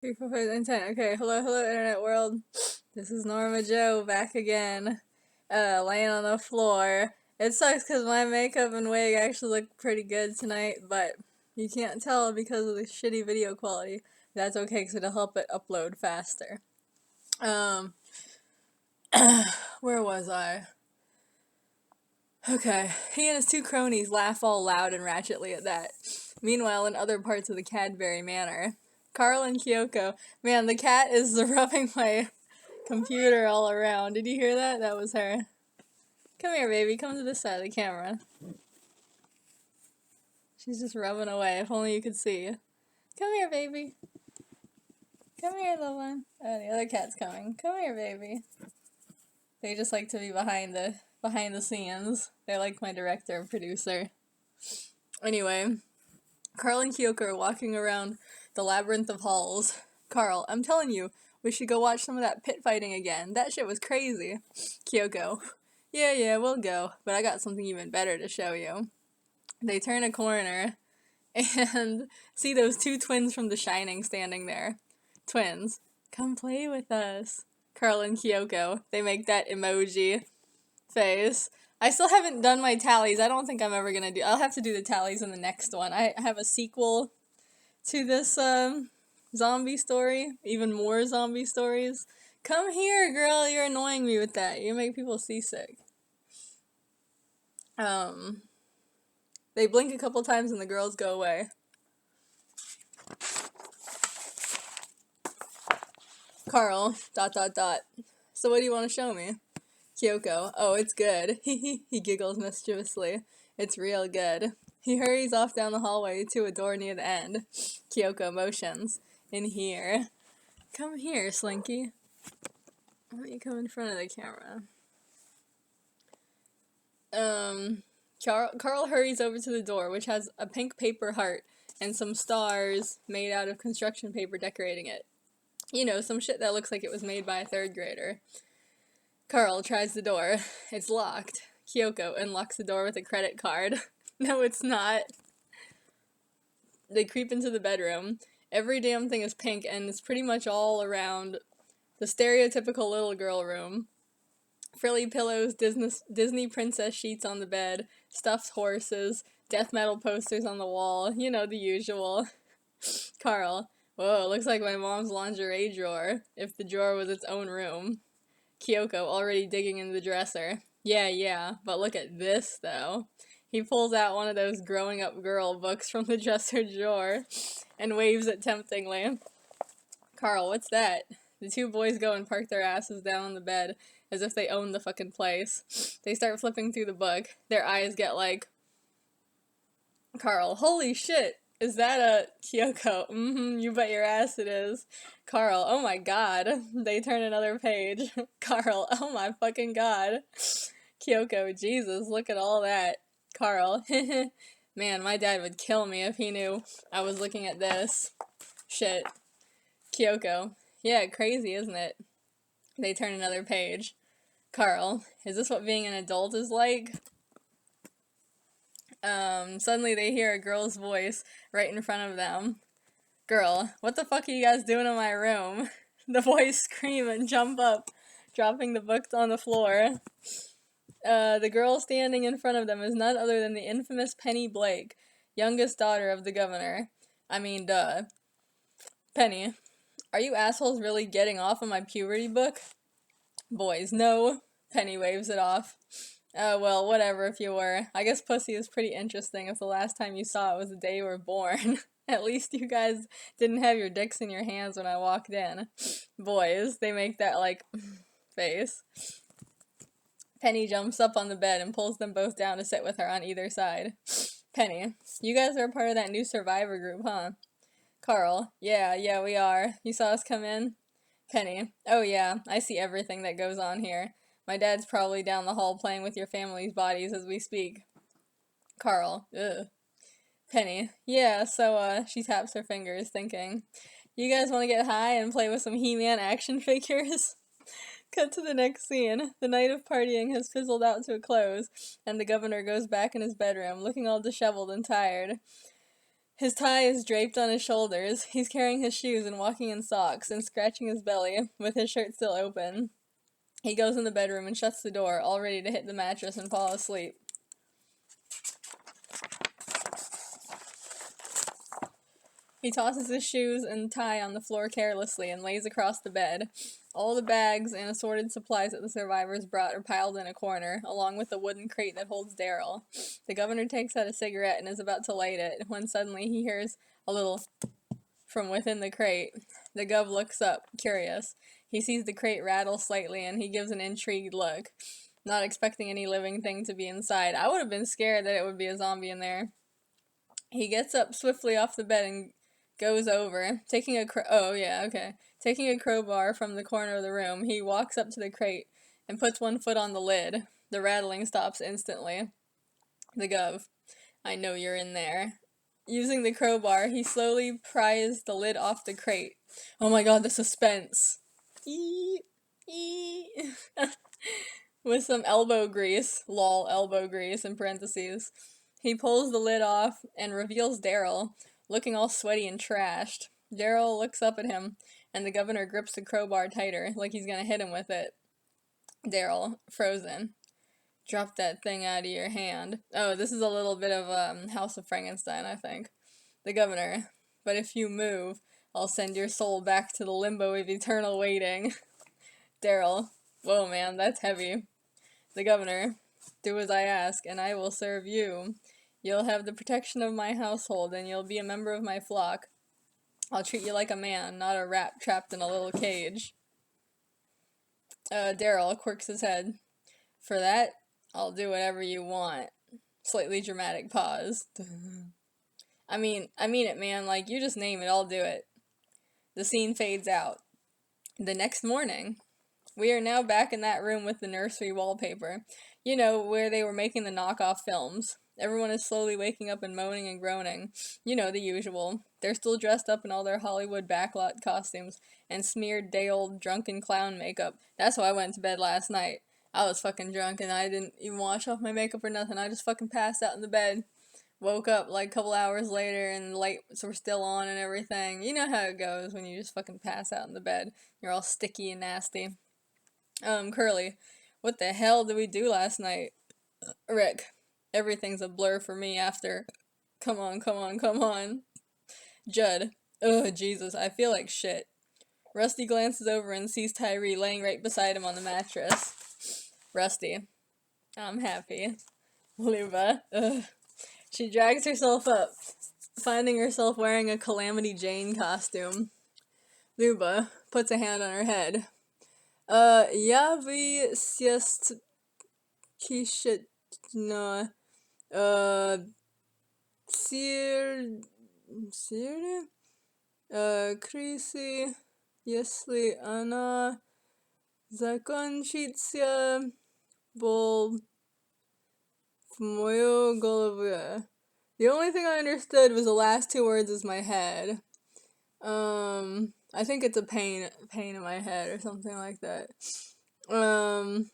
Three, four, five, and 10. Okay, hello, internet world. This is Norma Joe back again, laying on the floor. It sucks because my makeup and wig actually look pretty good tonight, but you can't tell because of the shitty video quality. That's okay because it'll help it upload faster. Um, where was I? Okay, he and his two cronies laugh all loud and ratchetly at that. Meanwhile, in other parts of the Cadbury Manor, Carl and Kyoko, man, the cat is rubbing my computer all around. Did you hear that? That was her. Come here, baby. Come to this side of the camera. She's just rubbing away. If only you could see. Come here, baby. Come here, little one. Oh, the other cat's coming. Come here, baby. They just like to be behind the scenes. They're like my director and producer. Anyway, Carl and Kyoko are walking around the labyrinth of halls. Carl, I'm telling you, we should go watch some of that pit fighting again. That shit was crazy. Kyoko, yeah, we'll go, but I got something even better to show you. They turn a corner and see those two twins from The Shining standing there. Twins, come play with us. Carl and Kyoko, they make that emoji face. I still haven't done my tallies. I don't think I'm ever gonna do. I'll have to do the tallies in the next one. I have a sequel to this zombie story. Even more zombie stories. Come here, girl. You're annoying me with that. You make people seasick. They blink a couple times and the girls go away. Carl, ... So what do you want to show me? Kyoko, oh, it's good. He giggles mischievously. It's real good. He hurries off down the hallway to a door near the end. Kyoko motions. In here. Come here, Slinky. Why don't you come in front of the camera? Carl hurries over to the door, which has a pink paper heart and some stars made out of construction paper decorating it. You know, some shit that looks like it was made by a third grader. Carl tries the door. It's locked. Kyoko unlocks the door with a credit card. No, it's not. They creep into the bedroom. Every damn thing is pink, and it's pretty much all around the stereotypical little girl room. Frilly pillows, Disney princess sheets on the bed, stuffed horses, death metal posters on the wall, you know, the usual. Carl, whoa, looks like my mom's lingerie drawer, if the drawer was its own room. Kyoko, already digging in the dresser. Yeah, but look at this, though. He pulls out one of those growing up girl books from the dresser drawer and waves it temptingly. Carl, what's that? The two boys go and park their asses down on the bed as if they own the fucking place. They start flipping through the book. Their eyes get like... Carl, holy shit! Is that a Kyoko? You bet your ass it is. Carl, oh my god. They turn another page. Carl, oh my fucking god. Kyoko, Jesus, look at all that. Carl, man, my dad would kill me if he knew I was looking at this. Shit. Kyoko, yeah, crazy, isn't it? They turn another page. Carl, is this what being an adult is like? Suddenly they hear a girl's voice right in front of them. Girl, what the fuck are you guys doing in my room? The boys scream and jump up, dropping the books on the floor. The girl standing in front of them is none other than the infamous Penny Blake, youngest daughter of the governor. I mean, duh. Penny, are you assholes really getting off on my puberty book? Boys, no. Penny waves it off. Well, whatever if you were. I guess pussy is pretty interesting if the last time you saw it was the day you were born. At least you guys didn't have your dicks in your hands when I walked in. Boys, they make that, like, face. Penny jumps up on the bed and pulls them both down to sit with her on either side. Penny, you guys are a part of that new survivor group, huh? Carl, yeah, we are. You saw us come in? Penny, oh yeah, I see everything that goes on here. My dad's probably down the hall playing with your family's bodies as we speak. Carl, ugh. Penny, yeah, so, she taps her fingers, thinking, you guys want to get high and play with some He-Man action figures? Cut to the next scene. The night of partying has fizzled out to a close, and the governor goes back in his bedroom, looking all disheveled and tired. His tie is draped on his shoulders. He's carrying his shoes and walking in socks and scratching his belly, with his shirt still open. He goes in the bedroom and shuts the door, all ready to hit the mattress and fall asleep. He tosses his shoes and tie on the floor carelessly and lays across the bed. All the bags and assorted supplies that the survivors brought are piled in a corner, along with the wooden crate that holds Daryl. The governor takes out a cigarette and is about to light it, when suddenly he hears a little from within the crate. The Gov looks up, curious. He sees the crate rattle slightly and he gives an intrigued look, not expecting any living thing to be inside. I would have been scared that it would be a zombie in there. He gets up swiftly off the bed and goes over, taking a crowbar from the corner of the room. He walks up to the crate and puts one foot on the lid. The rattling stops instantly. The Gov. I know you're in there. Using the crowbar, he slowly pries the lid off the crate. Oh my god, the suspense. With some elbow grease, lol, elbow grease in parentheses. He pulls the lid off and reveals Daryl, looking all sweaty and trashed. Daryl looks up at him, and the governor grips the crowbar tighter, like he's gonna hit him with it. Daryl, frozen. Drop that thing out of your hand. Oh, this is a little bit of House of Frankenstein, I think. The governor. But if you move, I'll send your soul back to the limbo of eternal waiting. Daryl. Whoa, man, that's heavy. The governor. Do as I ask, and I will serve you. You'll have the protection of my household, and you'll be a member of my flock. I'll treat you like a man, not a rat trapped in a little cage. Daryl quirks his head. For that, I'll do whatever you want. Slightly dramatic pause. I mean it, man. Like, you just name it, I'll do it. The scene fades out. The next morning, we are now back in that room with the nursery wallpaper. You know, where they were making the knockoff films. Everyone is slowly waking up and moaning and groaning. You know, the usual. They're still dressed up in all their Hollywood backlot costumes and smeared day-old drunken clown makeup. That's why I went to bed last night. I was fucking drunk and I didn't even wash off my makeup or nothing. I just fucking passed out in the bed. Woke up like a couple hours later and the lights were still on and everything. You know how it goes when you just fucking pass out in the bed. You're all sticky and nasty. Curly, what the hell did we do last night? Rick, everything's a blur for me after. Come on. Judd, ugh, Jesus, I feel like shit. Rusty glances over and sees Tyree laying right beside him on the mattress. Rusty, I'm happy. Luba, ugh. She drags herself up, finding herself wearing a Calamity Jane costume. Luba puts a hand on her head. Я вы съест кишетно, крысы, если она закончится, бол в мою голове. The only thing I understood was the last two words is my head. I think it's a pain in my head or something like that. I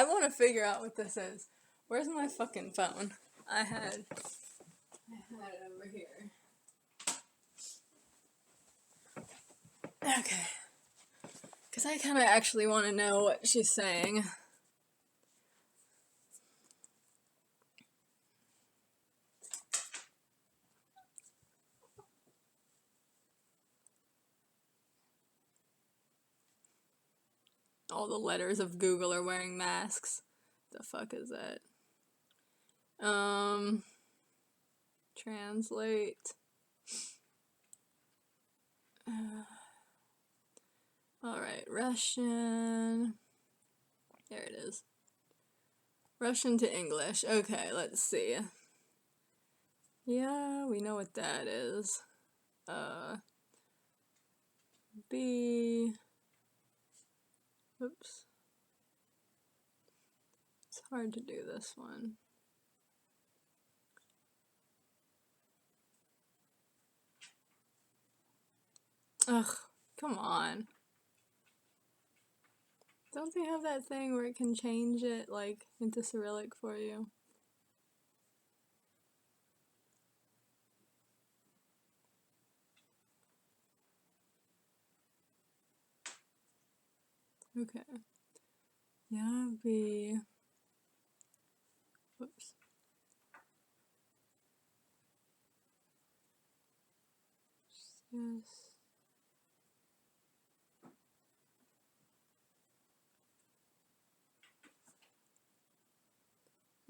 want to figure out what this is. Where's my fucking phone? I had it over here. Okay. Because I kind of actually want to know what she's saying. All the letters of Google are wearing masks. The fuck is that? Translate. Alright, Russian. There it is. Russian to English. Okay, let's see. Yeah, we know what that is. B. Oops. It's hard to do this one. Ugh, come on. Don't they have that thing where it can change it, like, into Cyrillic for you? Okay. Yabi. Whoops. Yes.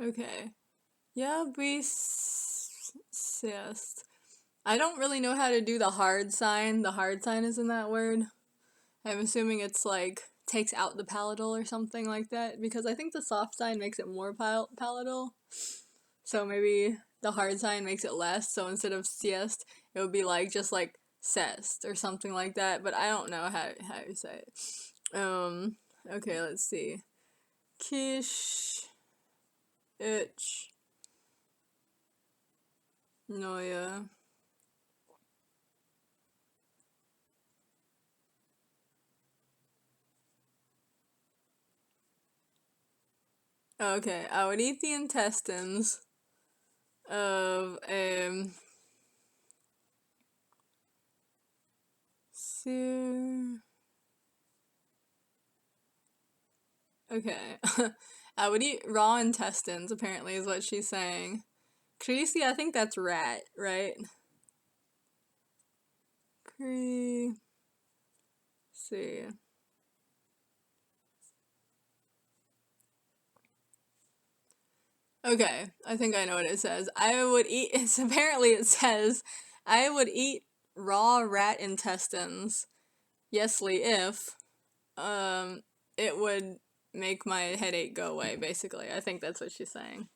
Okay. Yabi. Yes. I don't really know how to do the hard sign. The hard sign is in that word. I'm assuming it's like takes out the palatal or something like that, because I think the soft sign makes it more palatal. So maybe the hard sign makes it less. So instead of siest, it would be like just like cest or something like that. But I don't know how you say it. Okay, let's see. Kish, itch, noya. Okay, I would eat the intestines of okay. I would eat raw intestines, apparently, is what she's saying. Creasy, I think that's rat, right? Creasy. Okay, I think I know what it says. I would eat, it's apparently it says, I would eat raw rat intestines, yesly, if, it would make my headache go away, basically. I think that's what she's saying.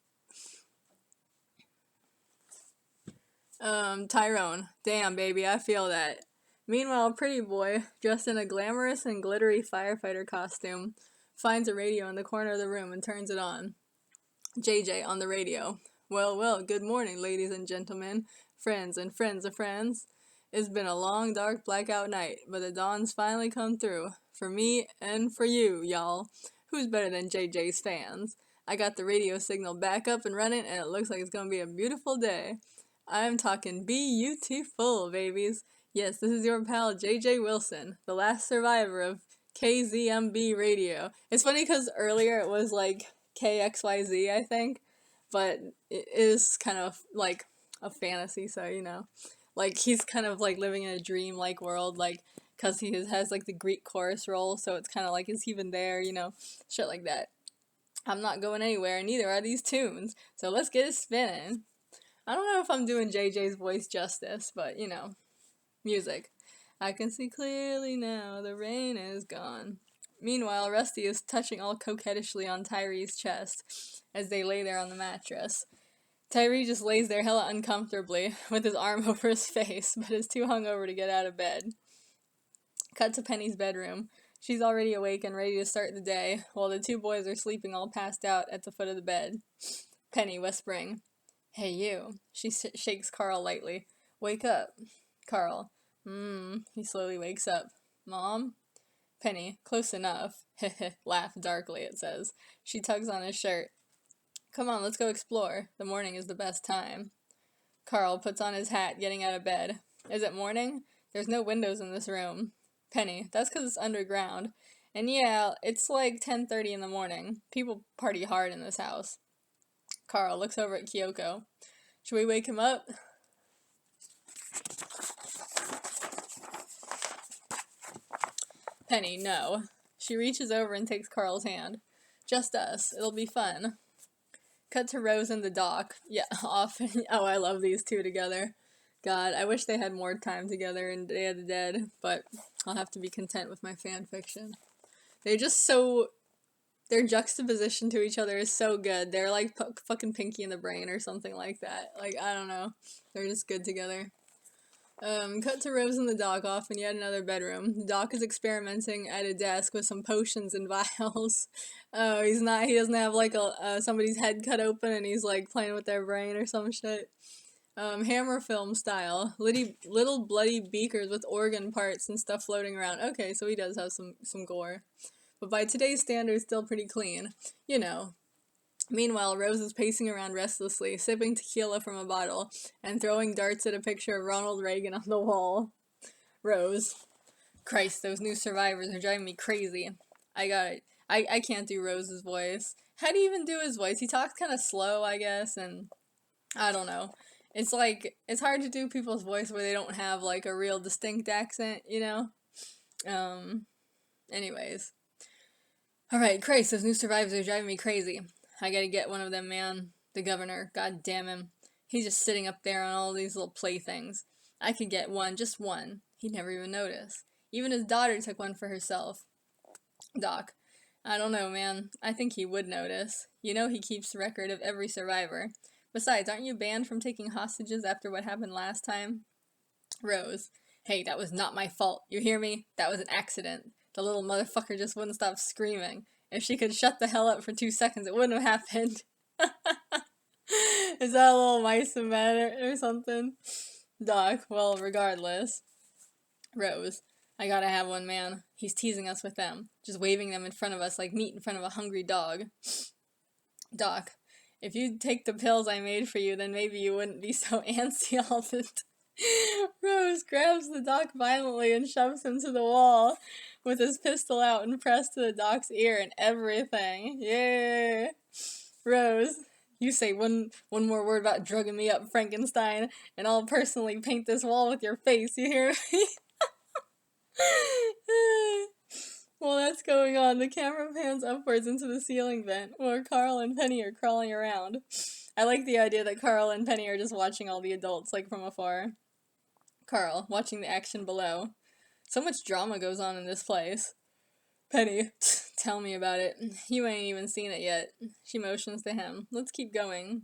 Tyrone. Damn, baby, I feel that. Meanwhile, Pretty Boy, dressed in a glamorous and glittery firefighter costume, finds a radio in the corner of the room and turns it on. JJ on the radio. Well, well, good morning, ladies and gentlemen, friends and friends of friends. It's been a long, dark, blackout night, but the dawn's finally come through. For me and for you, y'all. Who's better than JJ's fans? I got the radio signal back up and running, and it looks like it's gonna be a beautiful day. I'm talking beautiful, babies. Yes, this is your pal JJ Wilson, the last survivor of KZMB radio. It's funny because earlier it was like KXYZ, I think, but it is kind of like a fantasy, so you know. Like he's kind of like living in a dream-like world, like because he has like the Greek chorus role, so it's kind of like, is he even there, you know, shit like that. I'm not going anywhere, and neither are these tunes, so let's get it spinning. I don't know if I'm doing JJ's voice justice, but you know, music. I can see clearly now, the rain is gone. Meanwhile, Rusty is touching all coquettishly on Tyree's chest as they lay there on the mattress. Tyree just lays there hella uncomfortably with his arm over his face, but is too hungover to get out of bed. Cut to Penny's bedroom. She's already awake and ready to start the day, while the two boys are sleeping all passed out at the foot of the bed. Penny whispering, "Hey you." She shakes Carl lightly. "Wake up." Carl. He slowly wakes up. "Mom?" Penny. "Close enough." Laugh darkly, it says. She tugs on his shirt. "Come on, let's go explore. The morning is the best time." Carl puts on his hat, getting out of bed. "Is it morning? There's no windows in this room." Penny. "That's because it's underground. And yeah, it's like 10:30 in the morning. People party hard in this house." Carl looks over at Kyoko. "Should we wake him up?" Penny. "No." She reaches over and takes Carl's hand. "Just us. It'll be fun." Cut to Rose in the dock. Yeah, often. Oh, I love these two together. God, I wish they had more time together in Day of the Dead, but I'll have to be content with my fan fiction. They're just so... Their juxtaposition to each other is so good. They're like fucking Pinky in the Brain or something like that. Like, I don't know. They're just good together. Cut to Rose in the dock off in yet another bedroom. Doc is experimenting at a desk with some potions and vials. Oh, he doesn't have like somebody's head cut open and he's like playing with their brain or some shit. Hammer film style. Little bloody beakers with organ parts and stuff floating around. Okay, so he does have some gore. But by today's standards, still pretty clean. You know. Meanwhile, Rose is pacing around restlessly, sipping tequila from a bottle, and throwing darts at a picture of Ronald Reagan on the wall. Rose. Christ, those new survivors are driving me crazy. I can't do Rose's voice. How do you even do his voice? He talks kind of slow, I guess, and I don't know. It's like, it's hard to do people's voice where they don't have, like, a real distinct accent, you know? Anyways. Alright, Christ, those new survivors are driving me crazy. I gotta get one of them, man. The governor, god damn him. He's just sitting up there on all these little playthings. I could get one, just one. He'd never even notice. Even his daughter took one for herself. Doc. I don't know, man. I think he would notice. You know he keeps record of every survivor. Besides, aren't you banned from taking hostages after what happened last time? Rose. Hey, that was not my fault. You hear me? That was an accident. The little motherfucker just wouldn't stop screaming. If she could shut the hell up for 2 seconds, it wouldn't have happened. Is that a little mice and men or something? Doc, well, regardless. Rose. I gotta have one, man. He's teasing us with them. Just waving them in front of us like meat in front of a hungry dog. Doc. If you'd take the pills I made for you, then maybe you wouldn't be so antsy all the time. Rose grabs the doc violently and shoves him to the wall with his pistol out and pressed to the doc's ear and everything. Yeah. Rose, you say one more word about drugging me up, Frankenstein, and I'll personally paint this wall with your face, you hear me? While that's going on, the camera pans upwards into the ceiling vent, where Carl and Penny are crawling around. I like the idea that Carl and Penny are just watching all the adults, like, from afar. Carl, watching the action below. So much drama goes on in this place. Penny, tell me about it. You ain't even seen it yet. She motions to him. Let's keep going.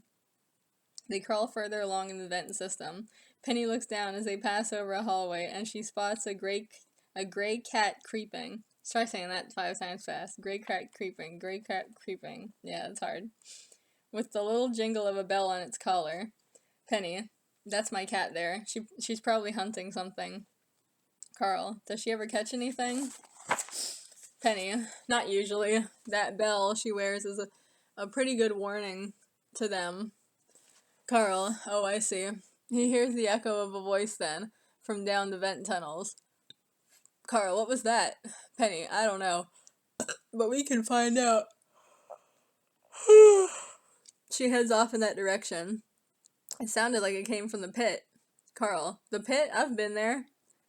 They crawl further along in the vent system. Penny looks down as they pass over a hallway, and she spots a gray cat creeping. Try saying that 5 times fast. Gray cat creeping. Gray cat creeping. Yeah, it's hard. With the little jingle of a bell on its collar. Penny, that's my cat there. She's probably hunting something. Carl, does she ever catch anything? Penny, not usually. That bell she wears is a pretty good warning to them. Carl, oh I see. He hears the echo of a voice then, from down the vent tunnels. Carl, what was that? Penny, I don't know. But we can find out. She heads off in that direction. It sounded like it came from the pit. Carl, the pit? I've been there.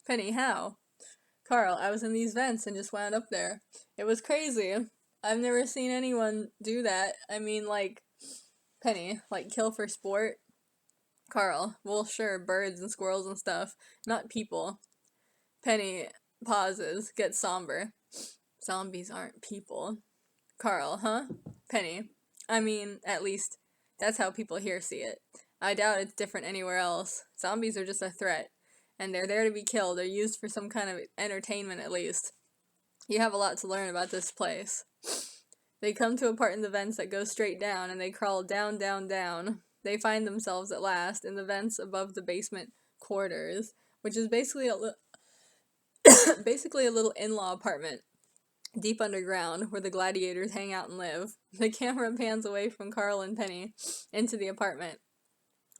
Penny, how? Carl, I was in these vents and just wound up there. It was crazy. I've never seen anyone do that. I mean, like, Penny, like, kill for sport. Carl, well, sure, birds and squirrels and stuff, not people. Penny pauses, gets somber. Zombies aren't people. Carl, huh? Penny, I mean, at least, that's how people here see it. I doubt it's different anywhere else. Zombies are just a threat, and they're there to be killed. They're used for some kind of entertainment, at least. You have a lot to learn about this place. They come to a part in the vents that goes straight down, and they crawl down, down, down. They find themselves, at last, in the vents above the basement quarters, which is basically a little in-law apartment, deep underground, where the gladiators hang out and live. The camera pans away from Carl and Penny into the apartment.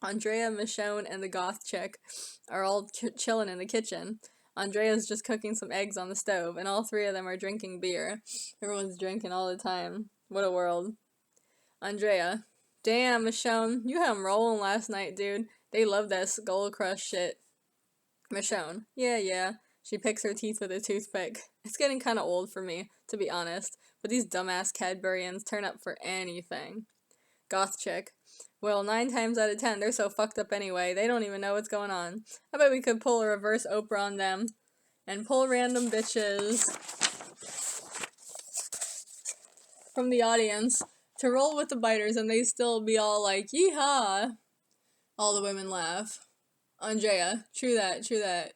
Andrea, Michonne, and the goth chick are all chilling in the kitchen. Andrea's just cooking some eggs on the stove, and all 3 of them are drinking beer. Everyone's drinking all the time. What a world. Andrea, damn, Michonne, you had 'em rolling last night, dude. They love that Skull Crush shit. Michonne, yeah. She picks her teeth with a toothpick. It's getting kinda old for me, to be honest, but these dumbass Cadburians turn up for anything. Goth chick, well, 9 times out of 10, they're so fucked up anyway, they don't even know what's going on. I bet we could pull a reverse Oprah on them, and pull random bitches from the audience to roll with the biters, and they still be all like, yeehaw! All the women laugh. Andrea, true that.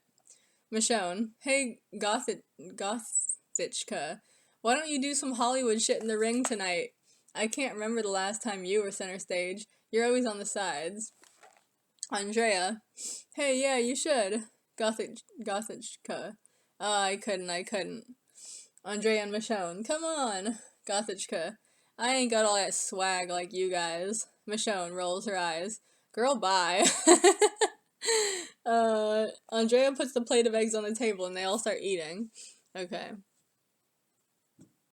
Michonne, hey, Gothichka, why don't you do some Hollywood shit in the ring tonight? I can't remember the last time you were center stage. You're always on the sides. Andrea, hey, yeah, you should. Gothichka. I couldn't. Andrea and Michonne, come on. Gothichka, I ain't got all that swag like you guys. Michonne rolls her eyes. Girl, bye. Andrea puts the plate of eggs on the table and they all start eating. Okay.